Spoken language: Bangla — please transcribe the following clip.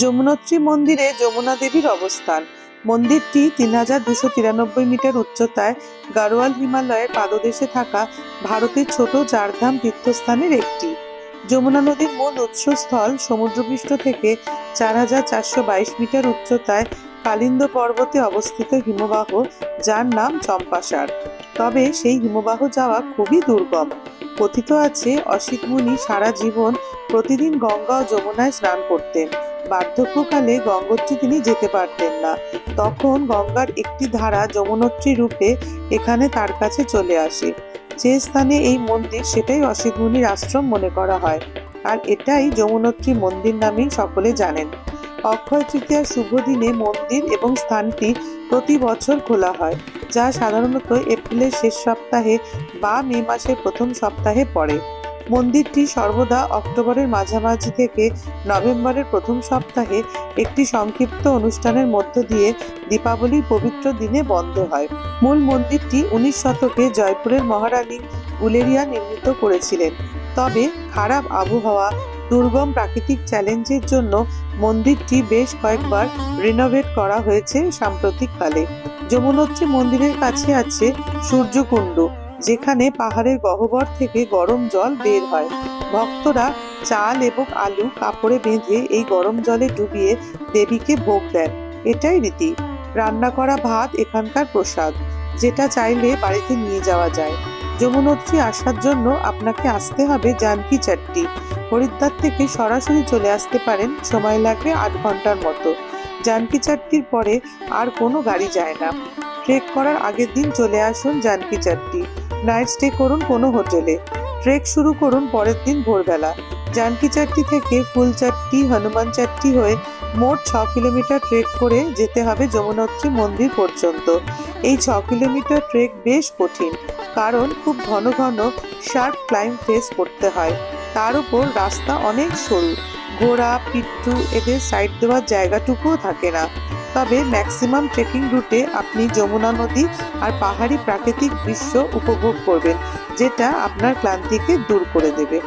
যমুনোত্রী মন্দিরে যমুনা দেবীর অবস্থান। মন্দিরটি 3293 মিটার উচ্চতায় গাড়োয়াল হিমালয়ের পাদদেশে থাকা ভারতের ছোট চারধাম তীর্থস্থানের একটি। যমুনা নদীর মূল উৎসস্থল সমুদ্রপৃষ্ঠ থেকে 4422 মিটার উচ্চতায় কালিন্দ পর্বতে অবস্থিত হিমবাহ, যার নাম চম্পাসার। তবে সেই হিমবাহ যাওয়া খুবই দুর্গম। কথিত আছে অসিত মুনি সারা জীবন প্রতিদিন গঙ্গা ও যমুনায় স্নান করতেন। বার্ধক্যকালে গঙ্গোত্রী তিনি যেতে পারতেন না। তখন গঙ্গার একটি ধারা যমুনোত্রী রূপে এখানে তার কাছে চলে আসে। যে স্থানে এই মন্দির সেটাই অসিত মুনির আশ্রম মনে করা হয়, আর এটাই যমুনোত্রী মন্দির নামেই সকলে জানেন। অক্ষয় তৃতীয়ার শুভ দিনে মন্দির এবং স্থানটি প্রতি বছর খোলা হয়, যা সাধারণত এপ্রিলের শেষ সপ্তাহে বা মে মাসের প্রথম সপ্তাহে পড়ে। মন্দিরটি সর্বদা অক্টোবরের মাঝামাঝি থেকে নভেম্বরের প্রথম সপ্তাহে একটি সংক্ষিপ্ত অনুষ্ঠানের মধ্য দিয়ে দীপাবলির পবিত্র দিনে বন্ধ হয়। মূল মন্দিরটি 19 শতকে জয়পুরের মহারানী গুলেরিয়া নির্মিত করেছিলেন। তবে খারাপ আবহাওয়া, দুর্গম প্রাকৃতিক চ্যালেঞ্জের জন্য মন্দিরটি বেশ কয়েকবার রিনোভেট করা হয়েছে সাম্প্রতিককালে। যমুনোত্রী মন্দিরের কাছে আছে সূর্যকুণ্ড, যেখানে পাহাড়ের গহ্বর থেকে গরম জল বের হয়। ভক্তরা চাল এবং আলু কাপড়ে বেঁধে এই গরম জলে ডুবিয়ে দেবীকে ভোগ দেন। এটাই রীতি। রান্না করা ভাত এখানকার প্রসাদ, যেটা চাইলে বাড়িতে নিয়ে যাওয়া যায়। যমুনোত্রী আসার জন্য আপনাকে আসতে হবে জানকী চাট্টি। হরিদ্বার থেকে সরাসরি চলে আসতে পারেন, সময় লাগবে 8 ঘন্টার মতো। জানকী চাট্টির পরে আর কোনো গাড়ি যায় না। ট্রেক করার আগের দিন চলে আসুন জানকী চাট্টি। নাইট স্টে করুন কোনো হোটেলে। ট্রেক শুরু করুন পরের দিন ভোরবেলা। জানকী চাট্টি থেকে ফুলচাট্টি, হনুমান চাট্টি হয়ে মোট 6 কিলোমিটার ট্রেক করে যেতে হবে যমুনোত্রী মন্দির পর্যন্ত। এই 6 কিলোমিটার ট্রেক বেশ কঠিন, কারণ খুব ঘন ঘন শার্প ক্লাইম্ব ফেস করতে হয়। তার উপর রাস্তা অনেক সরু, ঘোড়া, পিট্টু এদের সাইড দেওয়ার জায়গাটুকুও থাকে না। তবে ম্যাক্সিমাম ট্রেকিং রুটে আপনি যমুনা নদী আর পাহাড়ি প্রাকৃতিক দৃশ্য উপভোগ করবেন, যেটা আপনার ক্লান্তিকে দূর করে দেবে।